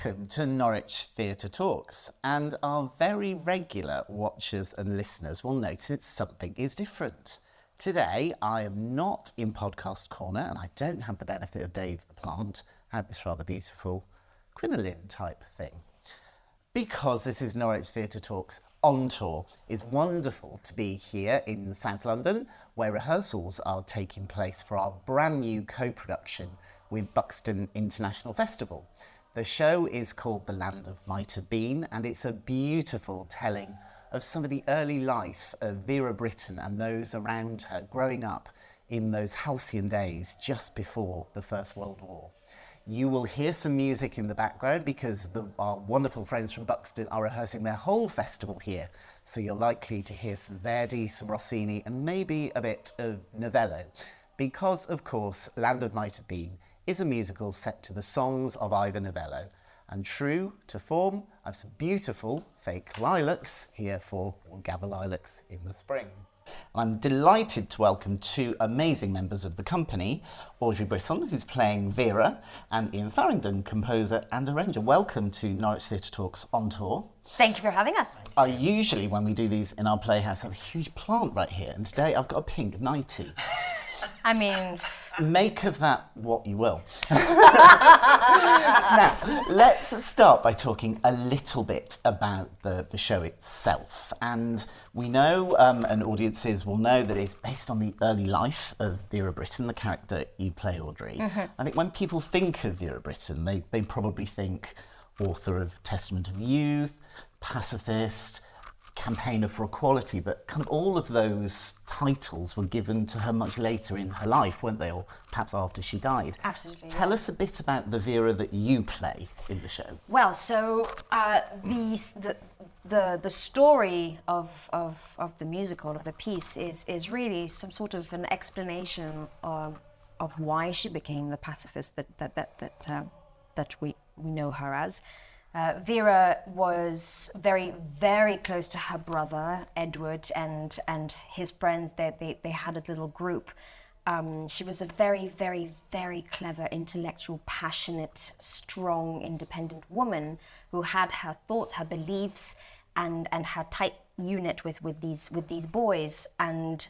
Welcome to Norwich Theatre Talks, and our very regular watchers and listeners will notice something is different. Today I am not in podcast corner and I don't have the benefit of Dave the plant. I have this rather beautiful crinoline type thing. Because this is Norwich Theatre Talks on tour, it's wonderful to be here in South London where rehearsals are taking place for our brand new co-production with Buxton International Festival. The show is called The Land of Might Have Been, and it's a beautiful telling of some of the early life of Vera Brittain and those around her growing up in those halcyon days just before the First World War. You will hear some music in the background because our wonderful friends from Buxton are rehearsing their whole festival here. So you're likely to hear some Verdi, some Rossini, and maybe a bit of Novello. Because, of course, Land of Might Have Been is a musical set to the songs of Ivor Novello. And true to form, I have some beautiful fake lilacs here for We'll Gather Lilacs in the Spring. I'm delighted to welcome two amazing members of the company, Audrey Brisson, who's playing Vera, and Iain, Farrington, composer and arranger. Welcome to Norwich Theatre Talks on tour. Thank you for having us. I usually, when we do these in our playhouse, have a huge plant right here, and today I've got a pink nightie. I mean... Make of that what you will. Now, let's start by talking a little bit about the show itself. And we know, and audiences will know, that it's based on the early life of Vera Brittain, the character you play, Audrey. Mm-hmm. I think when people think of Vera Brittain, they probably think author of Testament of Youth, pacifist, campaigner for equality, but kind of all of those titles were given to her much later in her life, weren't they, or perhaps after she died? Absolutely. Tell us a bit about the Vera that you play in the show. Well, so the story of the musical, of the piece, is really some sort of an explanation of why she became the pacifist that we know her as. Vera was very, very close to her brother, Edward, and his friends. They had a little group. She was a very, very, very clever, intellectual, passionate, strong, independent woman who had her thoughts, her beliefs, and her tight unit with these boys. And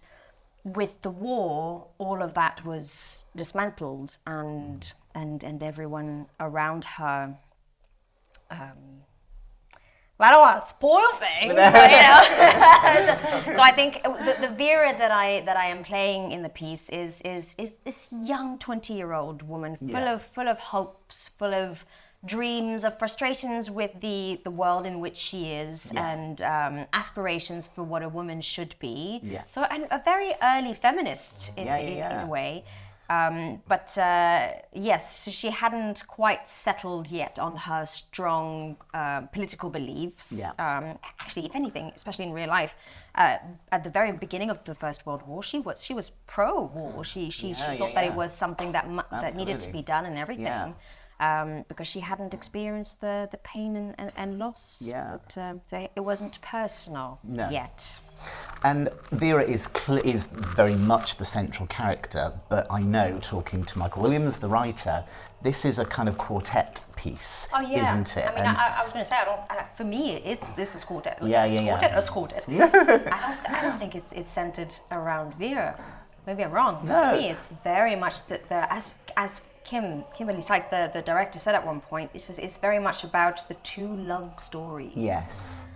with the war, all of that was dismantled, and everyone around her. I don't want to spoil things, but, you know. so I think the Vera that I am playing in the piece is this young 20-year-old woman full of hopes, full of dreams, of frustrations with the world in which she is, and aspirations for what a woman should be. Yeah. So a very early feminist in a way. Yes, so she hadn't quite settled yet on her strong political beliefs. Yeah. Actually, if anything, especially in real life, at the very beginning of the First World War, she was pro-war. She thought that it was something that needed to be done and everything. Yeah. Because she hadn't experienced the pain and loss. Yeah. But, so it wasn't personal yet. And Vera is very much the central character, but I know, talking to Michael Williams, the writer, this is a kind of quartet piece, isn't it? I mean, I was going to say, for me, this is quartet. Quartet. I don't think it's centered around Vera. Maybe I'm wrong. No. For me, it's very much as Kimberly Sykes, the director, said at one point, it's very much about the two love stories. Yes.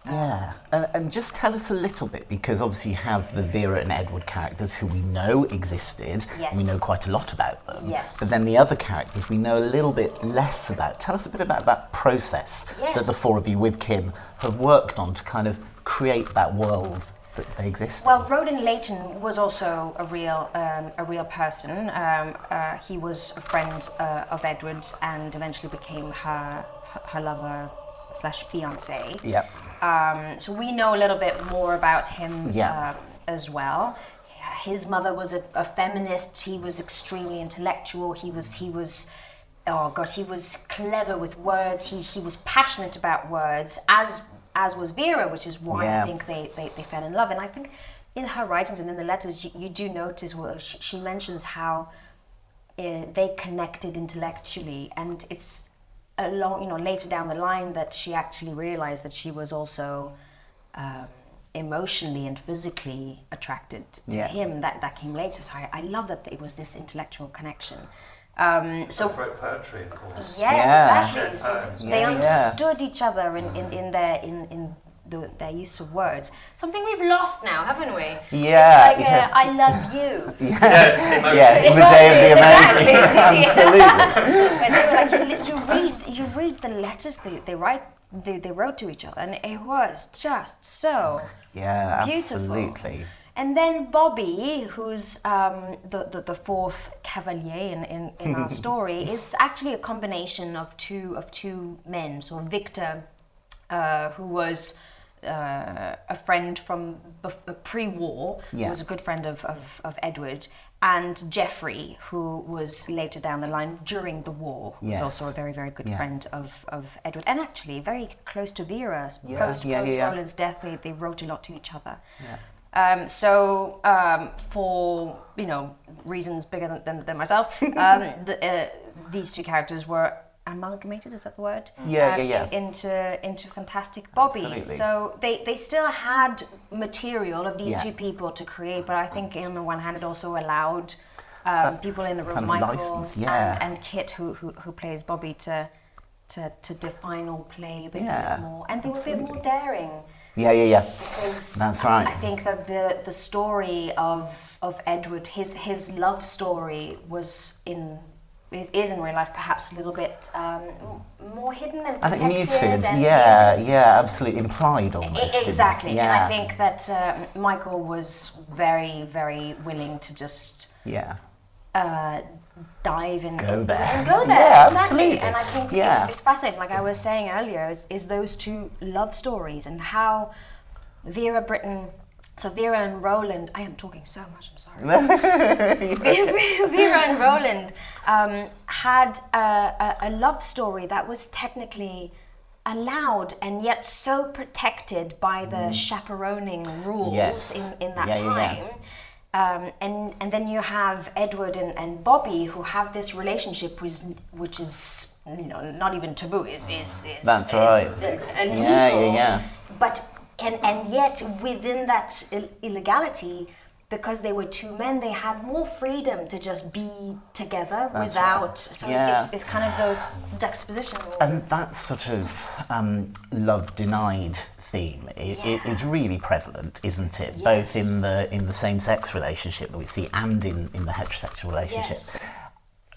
Yeah, and just tell us a little bit, because obviously you have the Vera and Edward characters who we know existed, and we know quite a lot about them. Yes. But then the other characters we know a little bit less about. Tell us a bit about that process that the four of you with Kim have worked on to kind of create that world that they exist. Well, Roden Leighton was also a real person. He was a friend of Edward and eventually became her lover / fiance. Yep. So we know a little bit more about him as well. His mother was a feminist. He was extremely intellectual. He was clever with words. He was passionate about words, as was Vera, which is why I think they fell in love. And I think in her writings and in the letters, you do notice, well, she mentions how they connected intellectually, and it's later down the line that she actually realized that she was also emotionally and physically attracted to him. That came later. So I love that it was this intellectual connection. So wrote poetry, of course. Yes, exactly. So they understood each other in their use of words. Something we've lost now, haven't we? Yeah. It's like I love you. Yes, it's the day of the emoji. Absolutely. But you read the letters they wrote to each other, and it was just so beautiful. Absolutely. And then Bobbie, who's the fourth cavalier in our story, is actually a combination of two men. So Victor, who was a friend from pre-war, who was a good friend of Edward, and Geoffrey, who was later down the line during the war, who was also a very, very good friend of Edward, and actually very close to Vera. Post Roland's death, they wrote a lot to each other. For reasons bigger than myself, these two characters were amalgamated, is that the word? Into fantastic Bobbie. Absolutely. So they still had material of these two people to create, but I think on the one hand it also allowed people in the room, Michael and Kit, who plays Bobbie, to define or play a bit more, and they were a bit more daring. Because that's right. I think that the story of Edward, his love story is in real life perhaps a little bit more hidden and protected. I think muted. Absolutely implied almost. Exactly. And I think that Michael was very, very willing to just dive and go there. Yeah, exactly. Absolutely. And I think it's fascinating. Like I was saying earlier, is those two love stories and how Vera Brittain. So Vera and Roland, I am talking so much, I'm sorry. Vera and Roland had a love story that was technically allowed and yet so protected by the chaperoning rules in that time. And then you have Edward and Bobbie, who have this relationship which is not even taboo. That's right. Illegal. But and yet within that illegality, because they were two men, they had more freedom to just be together without. Right. So it's kind of those juxtaposition. And that sort of love denied theme is really prevalent, isn't it? Yes. Both in the same-sex relationship that we see and in the heterosexual relationship. Yes.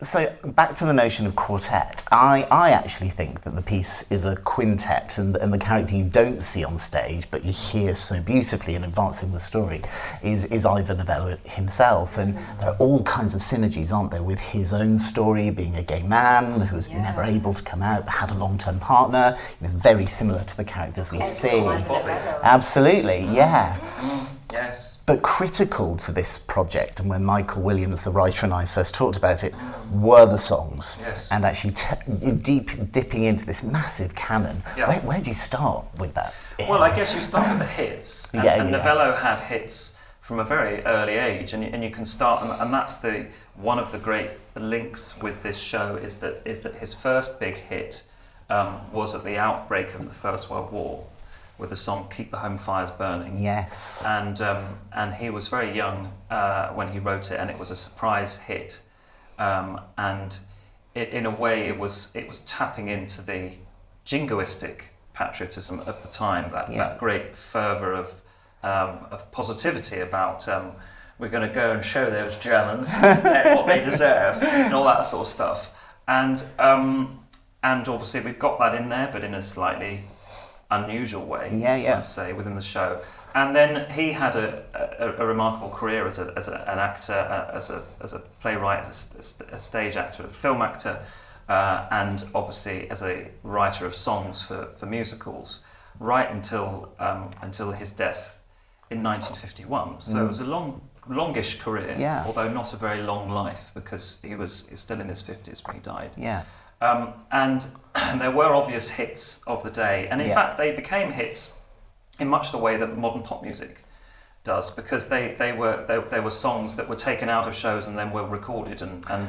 So back to the notion of quartet. I actually think that the piece is a quintet, and the character you don't see on stage but you hear so beautifully in advancing the story is Ivor Novello himself. And there are all kinds of synergies, aren't there, with his own story, being a gay man who was never able to come out, but had a long-term partner, very similar to the characters we see. Absolutely, Yes. But critical to this project, and when Michael Williams, the writer, and I first talked about it, were the songs. Yes. And actually dipping into this massive canon. Yeah. Where do you start with that? Well, I guess you start with the hits. And Novello had hits from a very early age, and you can start, and that's one of the great links with this show is that his first big hit was at the outbreak of the First World War, with the song "Keep the Home Fires Burning." Yes. And he was very young when he wrote it, and it was a surprise hit. And in a way, it was tapping into the jingoistic patriotism of the time, that great fervour of positivity about we're going to go and show those Germans what they deserve and all that sort of stuff. And obviously we've got that in there, but in a slightly unusual way, let's say, within the show. And then he had a remarkable career as an actor, as a playwright, as a stage actor, a film actor, and obviously as a writer of songs for musicals, right until his death in 1951. So it was a longish career, although not a very long life, because he was still in his 50s when he died. And there were obvious hits of the day, and in fact they became hits in much the way that modern pop music does, because they were songs that were taken out of shows and then were recorded and they're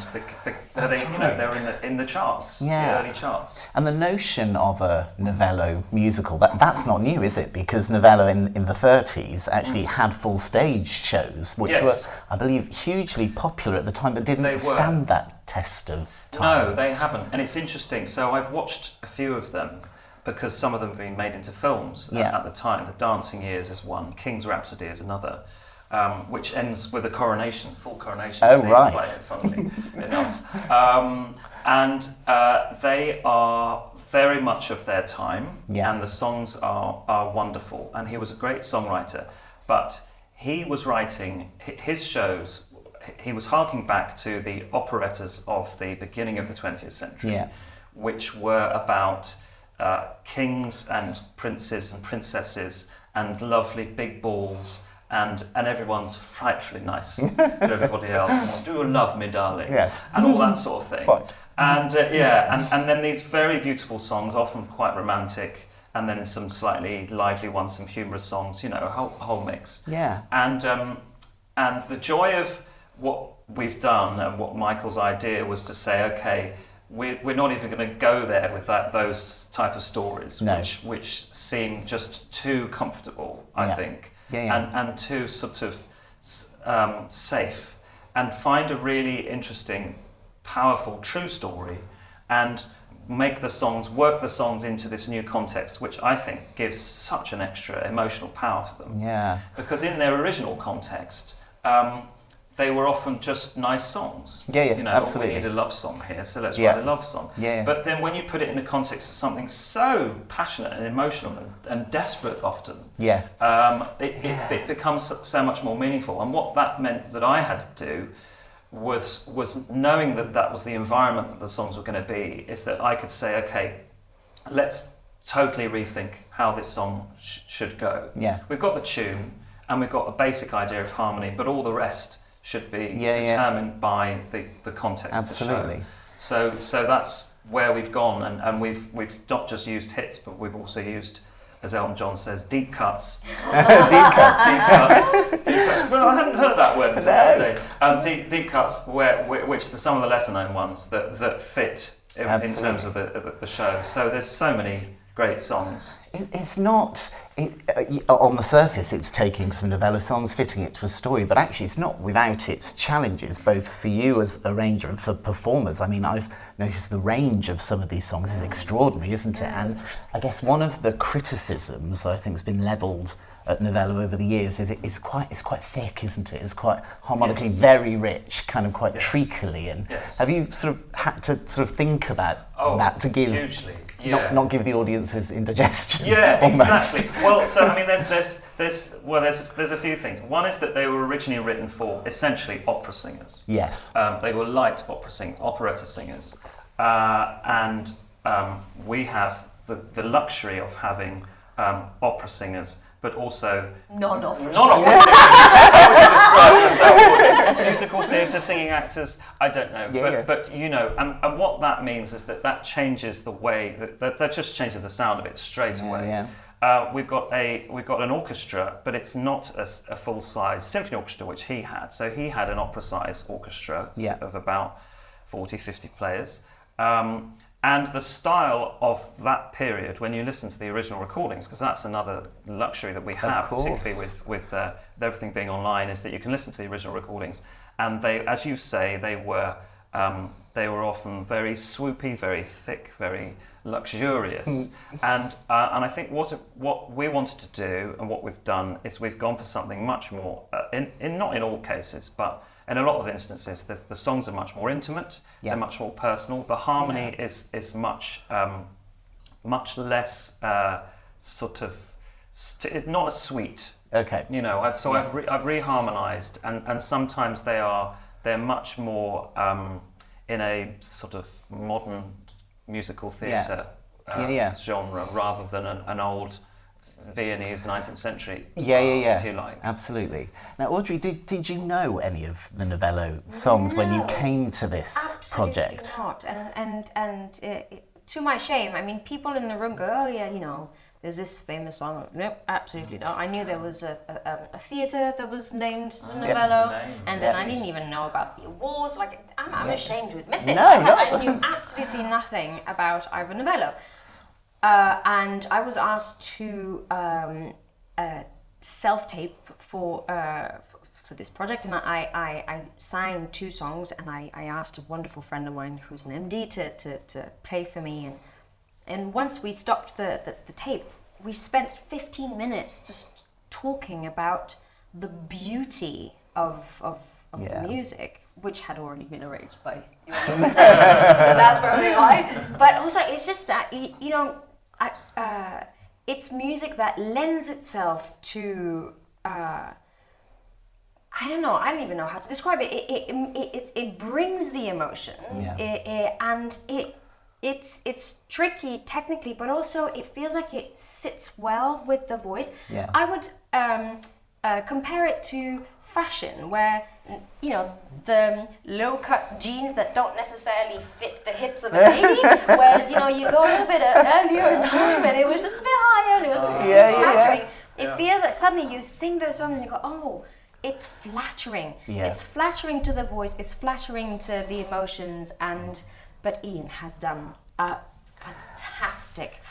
in the charts, the early charts. And the notion of a Novello musical, that's not new, is it? Because Novello in the 30s actually had full stage shows, which were, I believe, hugely popular at the time, but didn't stand that test of time. No, they haven't. And it's interesting. So I've watched a few of them, because some of them have been made into films at the time. The Dancing Years is one, King's Rhapsody is another, which ends with a coronation, full coronation scene play, funnily enough. And they are very much of their time, and the songs are wonderful. And he was a great songwriter, but he was writing his shows, he was harking back to the operettas of the beginning of the 20th century, which were about kings and princes and princesses and lovely big balls, and everyone's frightfully nice to everybody else. Do you love me, darling? Yes. And all that sort of thing. What? And and then these very beautiful songs, often quite romantic, and then some slightly lively ones, some humorous songs. A whole mix. Yeah. And the joy of what we've done, and what Michael's idea was to say, okay, we're not even going to go there with those type of stories, which seem just too comfortable, I think, and too sort of safe, and find a really interesting, powerful, true story, and work the songs into this new context, which I think gives such an extra emotional power to them. Yeah. Because in their original context, they were often just nice songs. Absolutely. We need a love song here, so let's write a love song. But then when you put it in the context of something so passionate and emotional and desperate often, it becomes so much more meaningful. And what that meant that I had to do was knowing that was the environment that the songs were going to be, is that I could say, okay, let's totally rethink how this song should go. We've got the tune, and we've got a basic idea of harmony, but all the rest should be determined by the context of the show. So that's where we've gone, and we've not just used hits, but we've also used, as Elton John says, deep cuts. Deep cuts. Well, I hadn't heard that word until the day. Deep cuts, which are some of the lesser known ones that fit in terms of the show. So there's so many great songs. It's not, on the surface, it's taking some Novello songs, fitting it to a story, but actually it's not without its challenges, both for you as arranger and for performers. I mean, I've noticed the range of some of these songs is extraordinary, isn't it? And I guess one of the criticisms that I think has been levelled at Novello over the years is it's quite thick, isn't it? It's quite harmonically very rich, kind of quite treacly. And have you sort of had to sort of think about that to give hugely. Not give the audiences indigestion? Almost. Exactly. Well, so I mean, there's a few things. One is that they were originally written for essentially opera singers. Yes. They were light operetta singers, and we have the luxury of having opera singers, but also non-opera. How would you describe yourself? Musical theatre singing actors? I don't know. But and what that means is that changes the way that just changes the sound of it straight away. We've got an orchestra, but it's not a full-size symphony orchestra, which he had. So he had an opera-size orchestra of about 40, 50 players. And the style of that period, when you listen to the original recordings, because that's another luxury that we have, particularly with everything being online, is that you can listen to the original recordings, and they, as you say, they were often very swoopy, very thick, very luxurious. And I think what we wanted to do, and what we've done, is we've gone for something much more, not in all cases, but in a lot of instances, the songs are much more intimate. They're much more personal. The harmony is much less it's not as sweet. Okay. I've reharmonized, and sometimes they're much more in a sort of modern musical theatre genre, rather than an old Viennese 19th century style, if you like. Absolutely. Now, Audrey, did you know any of the Novello songs when you came to this project? Absolutely not. And to my shame, I mean, people in the room go, oh yeah, is this famous song? Nope, absolutely not. I knew there was a theatre that was named Novello, and then I didn't even know about the awards. Like, I'm ashamed to admit this. I knew absolutely nothing about Ivor Novello. And I was asked to self-tape for this project, and I sang 2 songs, and I asked a wonderful friend of mine who's an MD to play for me, and once we stopped the tape, we spent 15 minutes just talking about the beauty of the music, which had already been arranged by you. So that's probably why. But also, it's just that, you know, it's music that lends itself to, I don't know, I don't even know how to describe it. It brings the emotions, and it's tricky technically, but also it feels like it sits well with the voice. Yeah. I would compare it to fashion, where, you know, the low-cut jeans that don't necessarily fit the hips of a lady, whereas, you know, you go a little bit earlier in time and it was just a bit higher and it was just flattering. It feels like suddenly you sing those songs and you go, oh, it's flattering. Yeah. It's flattering to the voice, it's flattering to the emotions, but Iain has done a fantastic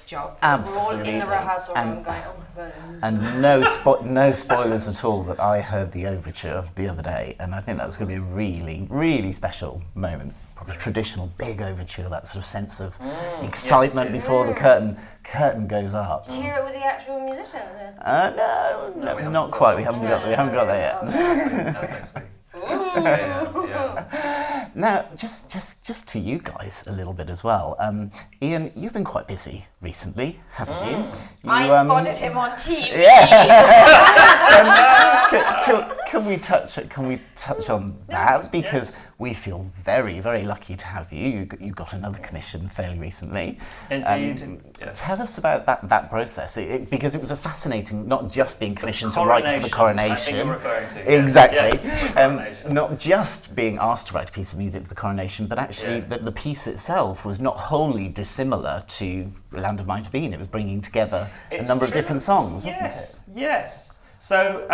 job. Absolutely. We're all in the rehearsal room going, oh my God. And no spoilers at all, but I heard the overture the other day, and I think that's going to be a really, really special moment. Probably a traditional big overture, that sort of sense of excitement before the curtain goes up. Do you hear it with the actual musicians? No, not quite. We haven't got there yet. That's next week. Now, just to you guys a little bit as well. Iain, you've been quite busy recently, haven't you? I spotted him on TV. Can we touch on that? Because we feel very, very lucky to have you. You got another commission fairly recently. Indeed. Yes. Tell us about that process, because it was a fascinating, not just being commissioned to write for the Coronation. I think you're referring to. Exactly. Yes, not just being asked to write a piece of music for the Coronation, but actually the piece itself was not wholly dissimilar to Land of Might Have Been. It was bringing together a number of different songs, wasn't it? Yes. So,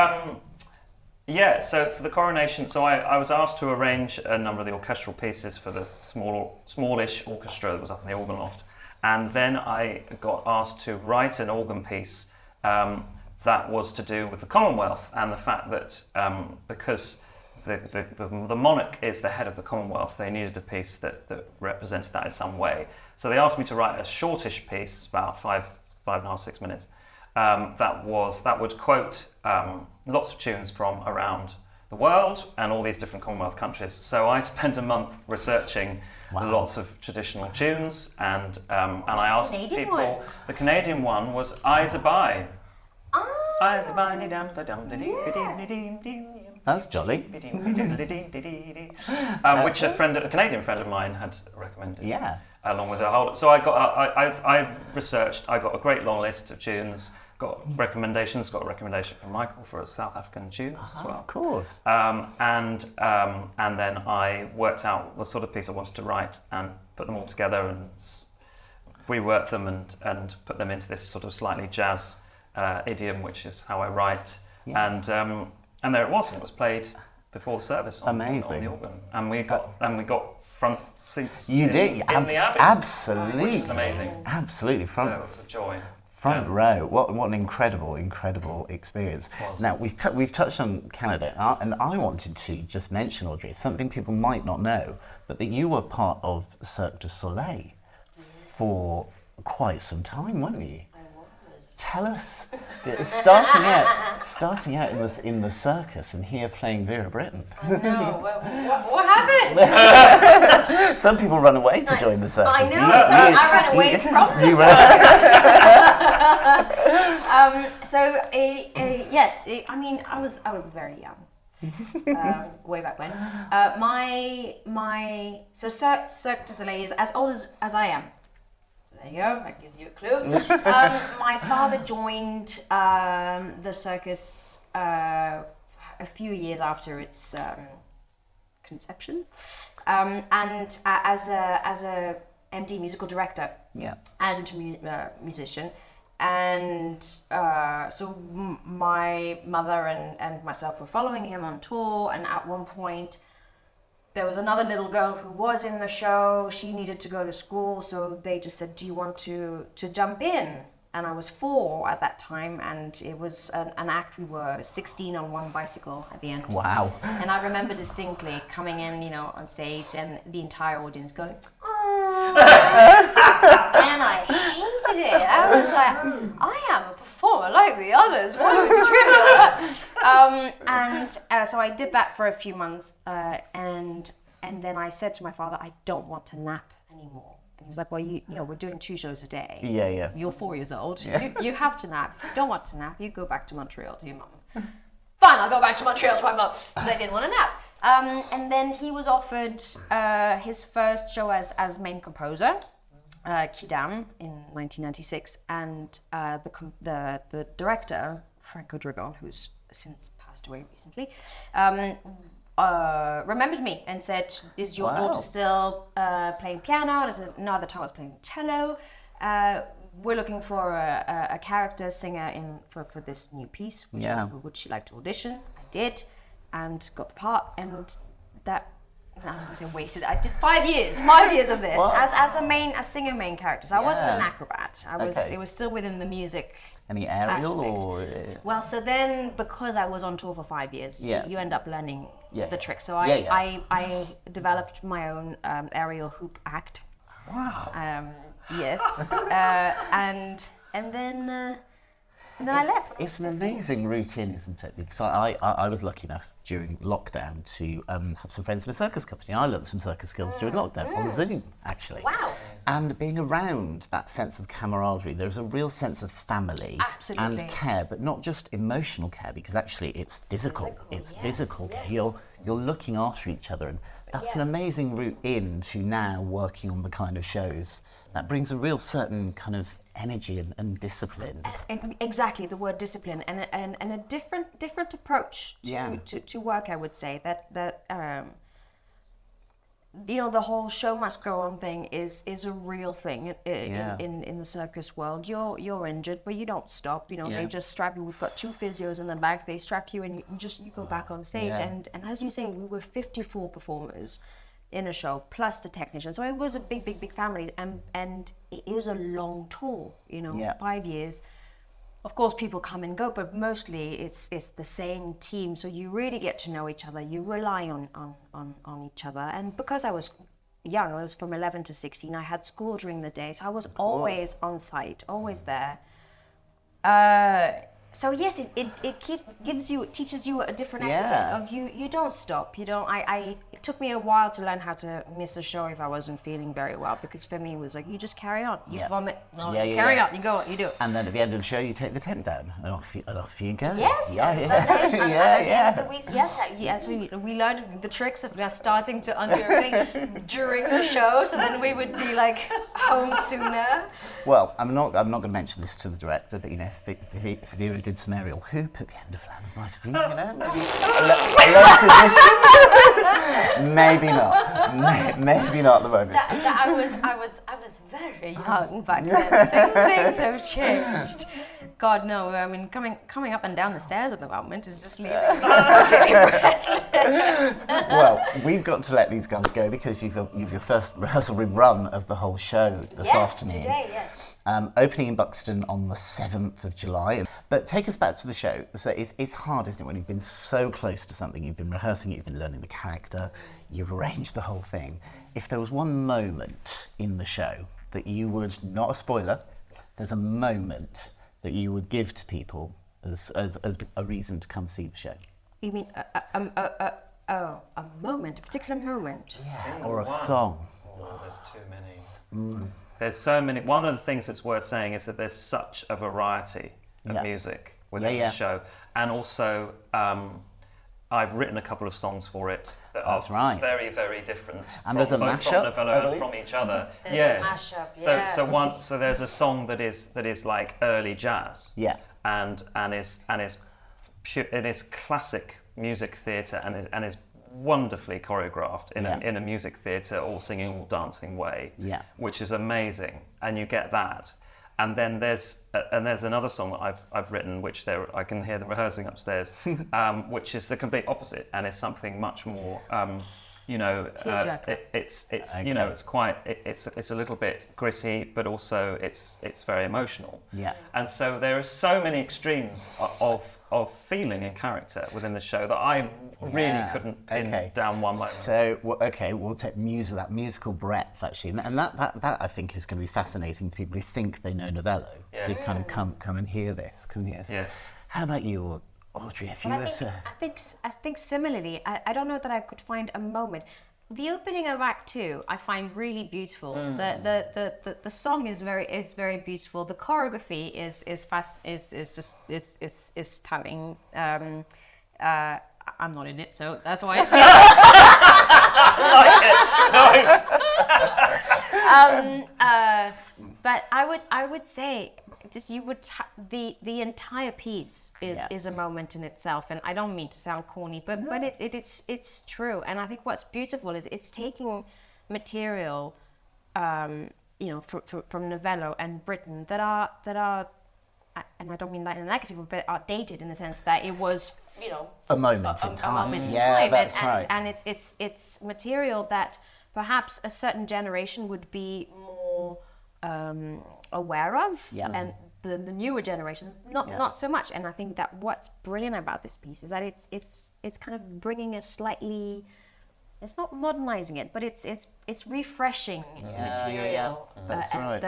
so for the Coronation, I was asked to arrange a number of the orchestral pieces for the smallish orchestra that was up in the organ loft. And then I got asked to write an organ piece that was to do with the Commonwealth, and the fact that because the monarch is the head of the Commonwealth, they needed a piece that represented that in some way. So they asked me to write a shortish piece, about 5.5, 6 minutes, that would quote lots of tunes from around the world and all these different Commonwealth countries. So I spent a month researching lots of traditional tunes, and I asked people. The Canadian one was Eyes Abide. Eyes Abide. That's jolly. Which a Canadian friend of mine had recommended. Yeah. Along with a whole. So I researched. I got a great long list of tunes. Got recommendations. Got a recommendation from Michael for South African tunes as well. Of course. And then I worked out the sort of piece I wanted to write and put them all together and reworked them and put them into this sort of slightly jazz idiom, which is how I write. Yeah. And there it was. And it was played before the service on the organ, and we got front seats. You did in the Abbey, absolutely, which was amazing. Absolutely, So it was a joy. Front row. What an incredible experience. Now we've touched on Canada, and I wanted to just mention, Audrey, something people might not know, but that you were part of Cirque du Soleil for quite some time, weren't you? Tell us, starting out in the circus and here playing Vera Brittain. No, what happened? Some people run away to join the circus. I know, I ran away from the circus. Yes, I mean, I was very young, way back when. So Cirque du Soleil is as old as I am. There you go, that gives you a clue. My father joined the circus a few years after its conception, and as a MD, musical director, and musician, And so my mother and myself were following him on tour, and at one point there was another little girl who was in the show. She needed to go to school, so they just said, do you want to jump in? And I was 4 at that time, and it was an act. We were 16 on one bicycle at the end. Wow. And I remember distinctly coming in, on stage, and the entire audience going, oh. And I hated it. I was like, I am a performer like the others. Why would you treat me like that? And so I did that for a few months, and then I said to my father, I don't want to nap anymore. And he was like, well, we're doing 2 shows a day. Yeah. You're 4 years old. Yeah. You have to nap. If you don't want to nap, you go back to Montreal to your mum. Fine, I'll go back to Montreal to my mum, because I didn't want to nap. And then he was offered his first show as main composer, Kidam, in 1996, and the director, Frank Godrigon, who's since passed away recently, remembered me and said, is your daughter still playing piano? And I said, no, at the time I was playing cello. We're looking for a character singer for this new piece. Would she like to audition? I did, and got the part. And that, I was going to say wasted. I did 5 years of this as singer main character. So I wasn't an acrobat. It was still within the music. Any aerial aspect. Well, so then because I was on tour for 5 years, you end up learning the tricks. So I developed my own aerial hoop act. Wow. Yes. And then I left. It's an amazing routine, isn't it? Because I was lucky enough during lockdown to have some friends in a circus company. I learned some circus skills during lockdown on Zoom, actually. Wow. And being around that sense of camaraderie, there's a real sense of family and care, but not just emotional care, because actually it's physical. It's physical care. You're looking after each other, and that's an amazing route into now working on the kind of shows that brings a real certain kind of energy and discipline. Exactly, the word discipline, and a different approach to work. I would say that the whole show must go on thing is a real thing in the circus world. You're injured, but you don't stop. They just strap you. We've got 2 physios in the back. They strap you, and you go back on stage. And as you say, we were 54 performers in a show plus the technician. So it was a big family, and it was a long tour. 5 years. Of course, people come and go, but mostly it's the same team. So you really get to know each other. You rely on each other. And because I was young, I was from 11 to 16. I had school during the day, so I was always on site, always there. So yes, it teaches you a different etiquette of you don't stop. You don't. It took me a while to learn how to miss a show if I wasn't feeling very well, because for me it was like, you just carry on. You vomit, carry on. You go, you do it. And then at the end of the show, you take the tent down and off you go. Yes. So we learned the tricks of starting to undo everything during the show, so then we would be like home sooner. Well, I'm not going to mention this to the director, but if Vera did some aerial hoop at the end of Land of Might Have Been, maybe a learned addition. Maybe not at the moment. I was very young back then. Things have changed. God, no. I mean, coming up and down the stairs at the moment is just leaving me breathless. Well, we've got to let these guys go because you've your first rehearsal run of the whole show this afternoon. Today, yes. Opening in Buxton on the 7th of July. But take us back to the show. So it's hard, isn't it, when you've been so close to something, you've been rehearsing it, you've been learning the character, you've arranged the whole thing. If there was one moment in the show that you would, not a spoiler, there's a moment that you would give to people as a reason to come see the show. You mean a moment, a particular moment? Yeah, or a song. Oh, there's too many. There's so many. One of the things that's worth saying is that there's such a variety of music within the show. And also, I've written a couple of songs for it that are very, very different. And there's a mashup, from Novello and from each other. There's a mashup, yes. So there's a song that is like early jazz. Yeah. And is pure, it is classic music theatre and is wonderfully choreographed in a music theatre, all singing, all dancing way. Yeah. Which is amazing. And you get that. and then there's another song that I've written, which I can hear them rehearsing upstairs, which is the complete opposite, and it's something much more. It's Okay. it's a little bit gritty, but also it's very emotional. Yeah. And so there are so many extremes of feeling and character within the show that I really couldn't pin down one moment. So, we'll take that musical breadth actually, and that I think is going to be fascinating for people who think they know Novello. Yes. To kind of come and hear this. Yes. How about you, Audrey? If you were to... I think similarly, I don't know that I could find a moment. The opening of Act 2 I find really beautiful. The song is very beautiful. The choreography is stunning. I'm not in it, so that's why I speak. But I would say just the entire piece is a moment in itself, and I don't mean to sound corny, but it's true. And I think what's beautiful is it's taking material, from Novello and Brittain that are, and I don't mean that in a negative way, but are dated in the sense that it was, a moment in time. A moment in Yeah, time. that's right. And it's material that perhaps a certain generation would be more aware of, and the newer generations not so much. And I think that what's brilliant about this piece is that it's kind of bringing a slightly, it's not modernizing it, but it's refreshing material. That's right.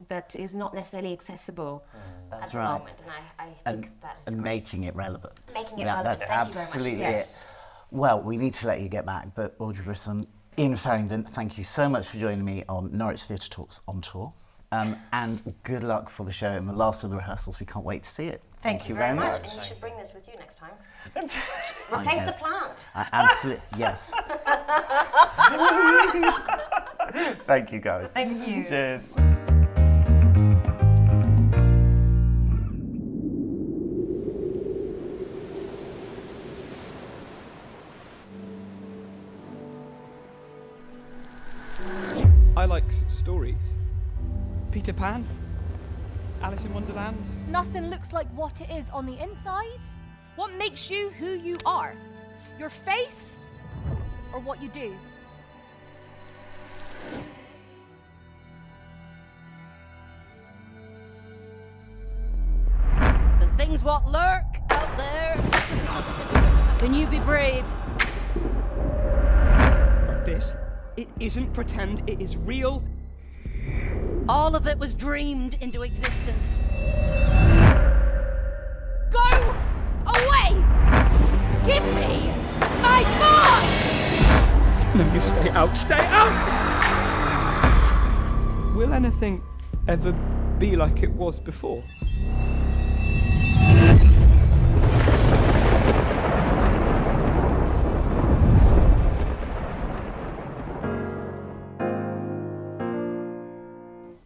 That is not necessarily accessible That's at the right. moment, and I think that is And great. making it relevant. Making it That's relevant. Thank you very much. absolutely Yes. it. Well, we need to let you get back, but Audrey Brisson, Iain Farrington, thank you so much for joining me on Norwich Theatre Talks on tour. And good luck for the show and the last of the rehearsals. We can't wait to see it. Thank you very much. And you should bring this with you next time. Replace the plant. Absolutely, yes. Thank you, guys. Thank you. Cheers. I like stories. Peter Pan, Alice in Wonderland. Nothing looks like what it is on the inside. What makes you who you are? Your face or what you do? There's things what lurk out there. Can you be brave? This, it isn't pretend, it is real. All of it was dreamed into existence. Go away! Give me my boy! No, you stay out, stay out! Will anything ever be like it was before?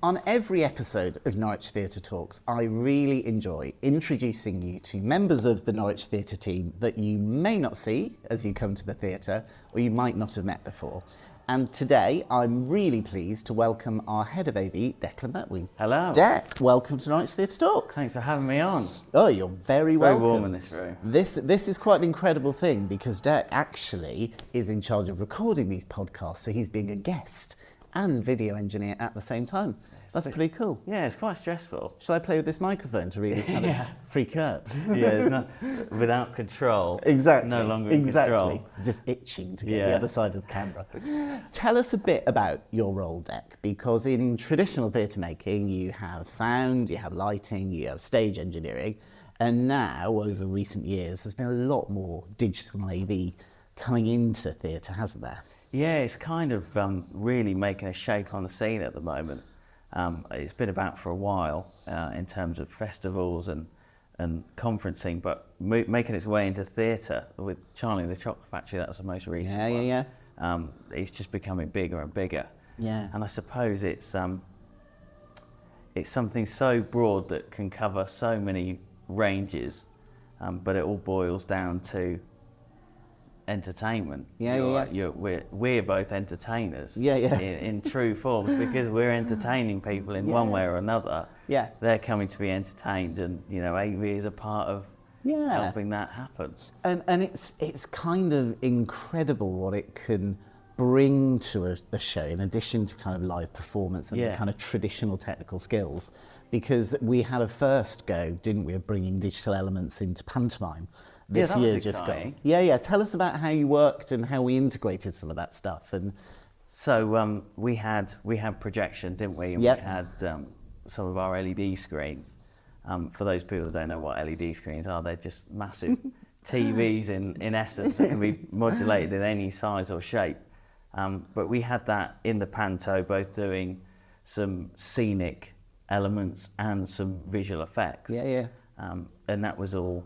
On every episode of Norwich Theatre Talks, I really enjoy introducing you to members of the Norwich Theatre team that you may not see as you come to the theatre, or you might not have met before. And today, I'm really pleased to welcome our head of AV, Declan Mertwee. Hello. Dec, welcome to Norwich Theatre Talks. Thanks for having me on. Oh, you're very Very welcome. warm in this room. This is quite an incredible thing because Dec actually is in charge of recording these podcasts, so he's being a guest and video engineer at the same time. That's pretty cool. Yeah, it's quite stressful. Shall I play with this microphone to really kind of freak you out? Yeah, it's not, without control. Exactly. No longer in control. Just itching to get the Yeah. other side of the camera. Tell us a bit about your role, Dec, because in traditional theatre making, you have sound, you have lighting, you have stage engineering, and now, over recent years, there's been a lot more digital AV coming into theatre, hasn't there? Yeah, it's kind of really making a shape on the scene at the moment. It's been about for a while in terms of festivals and conferencing, but making its way into theatre with Charlie and the Chocolate Factory, that was the most recent one. Yeah. It's just becoming bigger and bigger. Yeah. And I suppose it's something so broad that can cover so many ranges, but it all boils down to entertainment. Yeah, We're both entertainers. Yeah. In true forms, because we're entertaining people in one way or another. Yeah. They're coming to be entertained, and AV is a part of helping that happen. And it's kind of incredible what it can bring to a show, in addition to kind of live performance and the kind of traditional technical skills, because we had a first go, didn't we, of bringing digital elements into pantomime this year just gone. Yeah. Tell us about how you worked and how we integrated some of that stuff. And so we had projection, didn't we? And we had some of our LED screens. For those people who don't know what LED screens are, they're just massive TVs in essence that can be modulated in any size or shape. But we had that in the panto, both doing some scenic elements and some visual effects. And that was all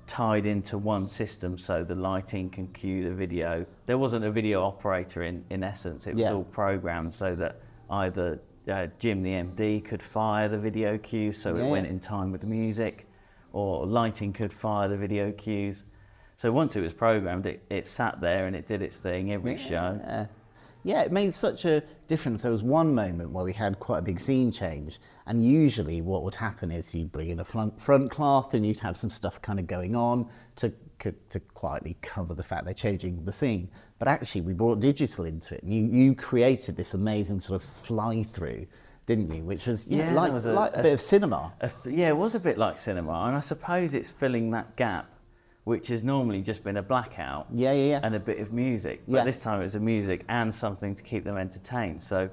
tied into one system, so the lighting can cue the video. There wasn't a video operator in essence, it was all programmed so that either Jim the MD could fire the video cues so it went in time with the music, or lighting could fire the video cues. So once it was programmed, it sat there and it did its thing every show. Yeah, it made such a difference. There was one moment where we had quite a big scene change, and usually what would happen is you'd bring in a front cloth and you'd have some stuff kind of going on to quietly cover the fact they're changing the scene. But actually we brought digital into it, and you created this amazing sort of fly-through, didn't you? Which was, like a bit of cinema. It was a bit like cinema, and I suppose it's filling that gap, which has normally just been a blackout and a bit of music. But this time it was a music and something to keep them entertained. So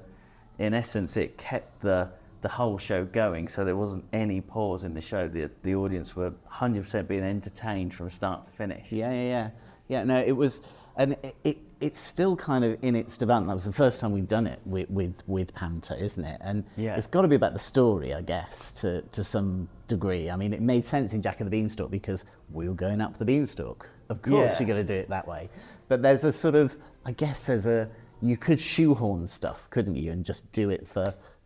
in essence, it kept the whole show going, so there wasn't any pause in the show. The audience were 100% being entertained from start to finish. Yeah, no, it was, and it's still kind of in its development. That was the first time we've done it with Panto, isn't it? And it's got to be about the story, I guess, to some degree. I mean, it made sense in Jack and the Beanstalk because we were going up the beanstalk. Of course you're going to do it that way. But there's a sort of, I guess you could shoehorn stuff, couldn't you, and just do it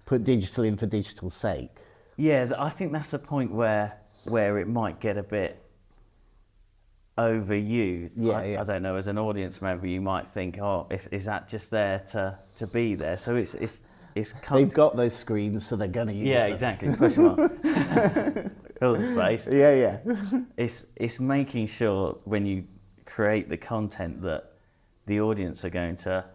put digital in for digital's sake. Yeah, I think that's a point where it might get a bit overused. I don't know, as an audience member you might think, is that just there to be there? So it's they've got those screens, so they're going to use them. Exactly, push them up. Fill the space. It's making sure when you create the content that the audience are going to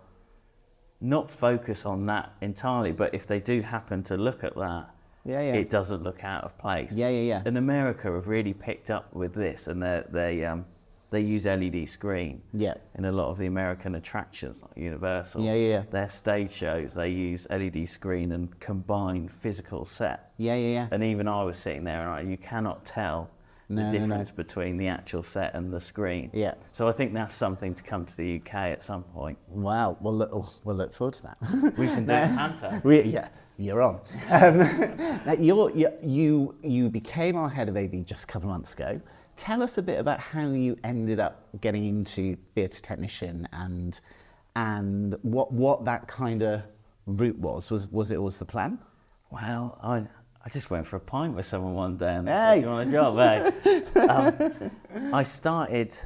not focus on that entirely, but if they do happen to look at that, it doesn't look out of place. And America have really picked up with this, and they use LED screen in a lot of the American attractions, like Universal. Their stage shows, they use LED screen and combined physical set. And even I was sitting there and you cannot tell the difference between the actual set and the screen. So I think that's something to come to the UK at some point. Wow, we'll look forward to that. We can do Panto. You're on. Now you became our head of AV just a couple of months ago. Tell us a bit about how you ended up getting into theatre technician and what that kind of route was. Was it always the plan? Well, I just went for a pint with someone one day and said, "Do you want a job?" I started,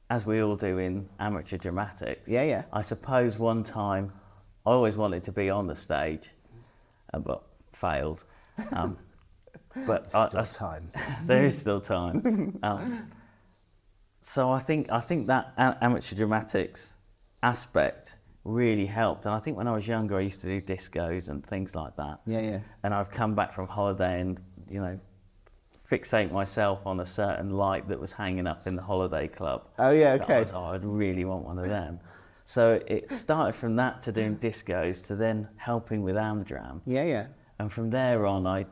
as we all do, in amateur dramatics. I suppose one time I always wanted to be on the stage, but failed. But still time. There is still time. So I think that amateur dramatics aspect really helped. And I think when I was younger, I used to do discos and things like that. And I've come back from holiday and, fixate myself on a certain light that was hanging up in the holiday club. I'd really want one of them. So it started from that to doing discos to then helping with Amdram. And from there on, I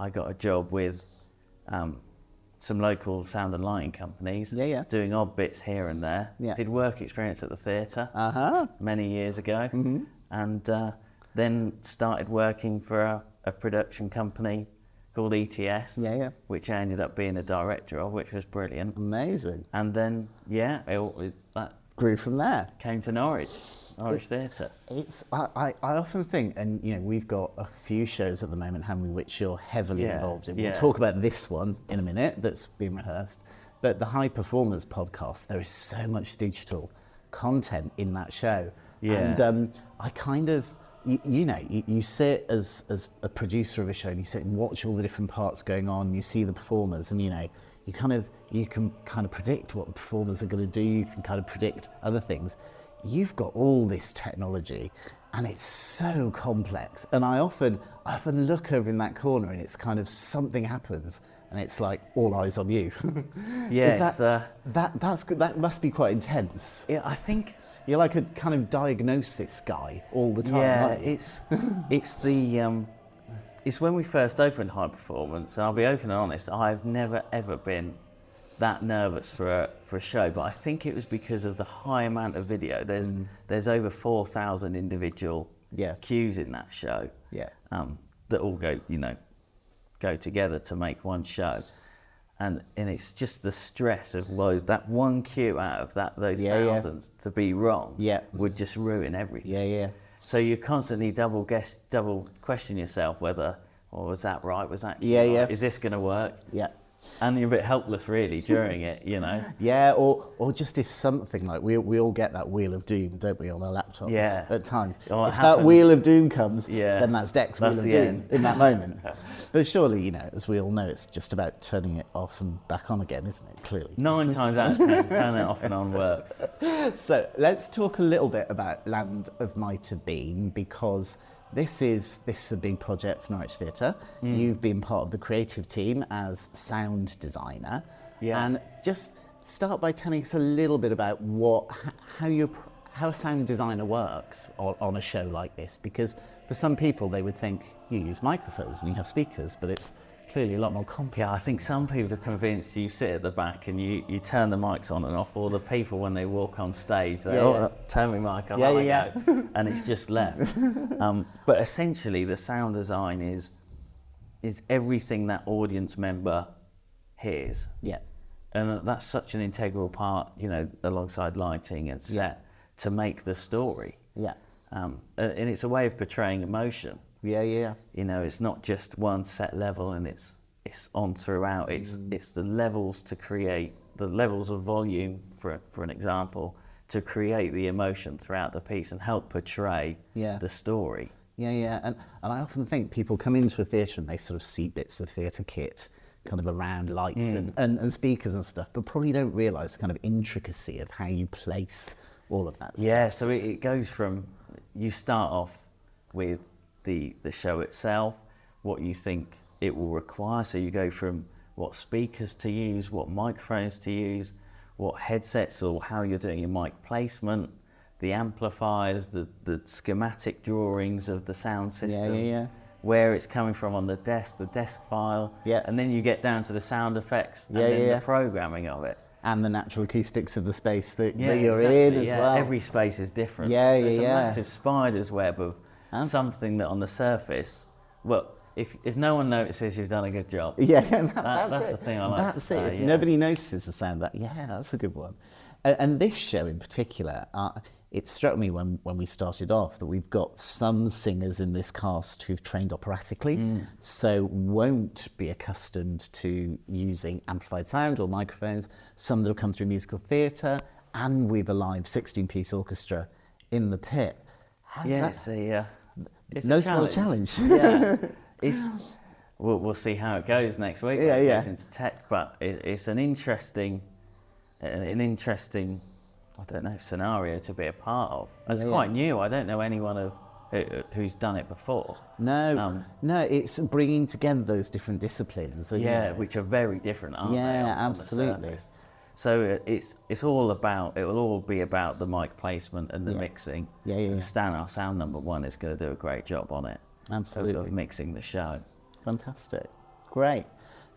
got a job with some local sound and lighting companies, doing odd bits here and there. Did work experience at the theatre many years ago, and then started working for a production company called ETS, which I ended up being a director of, which was brilliant. Amazing. And then, that grew from there. Came to Norwich Theatre. I often think, and we've got a few shows at the moment, haven't we, which you're heavily involved in. We'll talk about this one in a minute that's been rehearsed. But the High Performance podcast, there is so much digital content in that show. Yeah. And I kind of, you sit as a producer of a show and you sit and watch all the different parts going on, you see the performers, and you can kind of predict what the performers are going to do, you can kind of predict other things. You've got all this technology and it's so complex, and I often look over in that corner and it's kind of something happens and it's like all eyes on you. Yes. That must be quite intense. Yeah, I think You're like a kind of diagnosis guy all the time, yeah, aren't you? it's when we first opened High Performance, and I'll be open and honest, I've never ever been that nervous for a show, but I think it was because of the high amount of video. There's over 4,000 individual cues in that show. Yeah. That all go together to make one show. And it's just the stress of that one cue out of those thousands to be wrong would just ruin everything. Yeah. So you constantly double question yourself whether, was that right? Was that Yeah. right? Is this going to work? Yeah. And you're a bit helpless really during it, Yeah, or just if something like we all get that wheel of doom, don't we, on our laptops at times. Well, if that wheel of doom comes, Yeah. then that's Deck's wheel That's of the doom end. in that moment. But surely, as we all know, it's just about turning it off and back on again, isn't it? Clearly. 9 times out of 10, turn it off and on works. So let's talk a little bit about Land of Might Have Been, because this is a big project for Norwich Theatre. You've been part of the creative team as sound designer. Yeah. And just start by telling us a little bit about how a sound designer works on a show like this, because for some people they would think you use microphones and you have speakers, but it's clearly a lot more complex. Yeah, I think some people are convinced you sit at the back and you turn the mics on and off, or the people when they walk on stage, they turn my mic on, go, and it's just left. But essentially the sound design is everything that audience member hears. Yeah. And that's such an integral part, alongside lighting and set to make the story. Yeah. And it's a way of portraying emotion. Yeah. It's not just one set level and it's on throughout. It's the levels to create, the levels of volume, for an example, to create the emotion throughout the piece and help portray the story. Yeah. And I often think people come into a theatre and they sort of see bits of theatre kit kind of around lights and speakers and stuff, but probably don't realise the kind of intricacy of how you place all of that stuff. Yeah, so it goes from, you start off with the show itself, what you think it will require. So you go from what speakers to use, what microphones to use, what headsets, or how you're doing your mic placement, the amplifiers, the schematic drawings of the sound system, where it's coming from on the desk file, and then you get down to the sound effects and then the programming of it. And the natural acoustics of the space that you're in as well. Every space is different. It's a massive spider's web of something that on the surface, well, if no one notices, you've done a good job. That's the thing I like to say. If nobody notices the sound, that's a good one. And this show in particular, it struck me when we started off that we've got some singers in this cast who've trained operatically, so won't be accustomed to using amplified sound or microphones, some that have come through musical theatre, and we've a live 16-piece orchestra in the pit. It's no a small challenge. We'll see how it goes next week. It goes into tech, but it's an interesting, I don't know, scenario to be a part of. It's quite new. I don't know anyone who's done it before. No, it's bringing together those different disciplines. Which are very different, aren't they? Absolutely. So it's all about, it will all be about the mic placement and the mixing. And Stan, our sound number one, is going to do a great job on it. Absolutely. Of mixing the show. Fantastic. Great.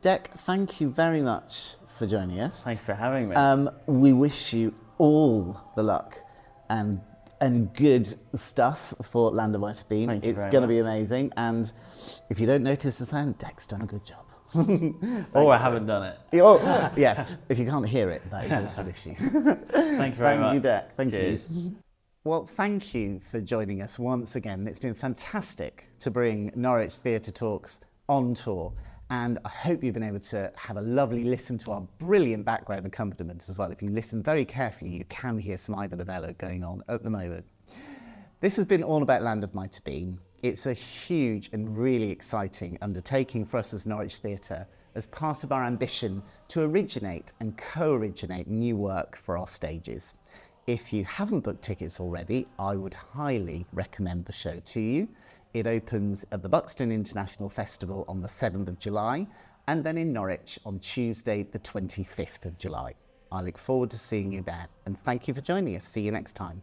Deck, thank you very much for joining us. Thanks for having me. We wish you all the luck and good stuff for Land of Might Have Been. It's going to be amazing. And if you don't notice the sound, Deck's done a good job. Or I haven't done it. If you can't hear it, that is also an issue. Thank you very much. Thank you, Deck. Thank Cheers. you. Well, thank you for joining us once again. It's been fantastic to bring Norwich Theatre Talks on tour. And I hope you've been able to have a lovely listen to our brilliant background accompaniment as well. If you listen very carefully, you can hear some Ivor Novello going on at the moment. This has been all about Land of Might Have Been. It's a huge and really exciting undertaking for us as Norwich Theatre as part of our ambition to originate and co-originate new work for our stages. If you haven't booked tickets already, I would highly recommend the show to you. It opens at the Buxton International Festival on the 7th of July and then in Norwich on Tuesday the 25th of July. I look forward to seeing you there and thank you for joining us. See you next time.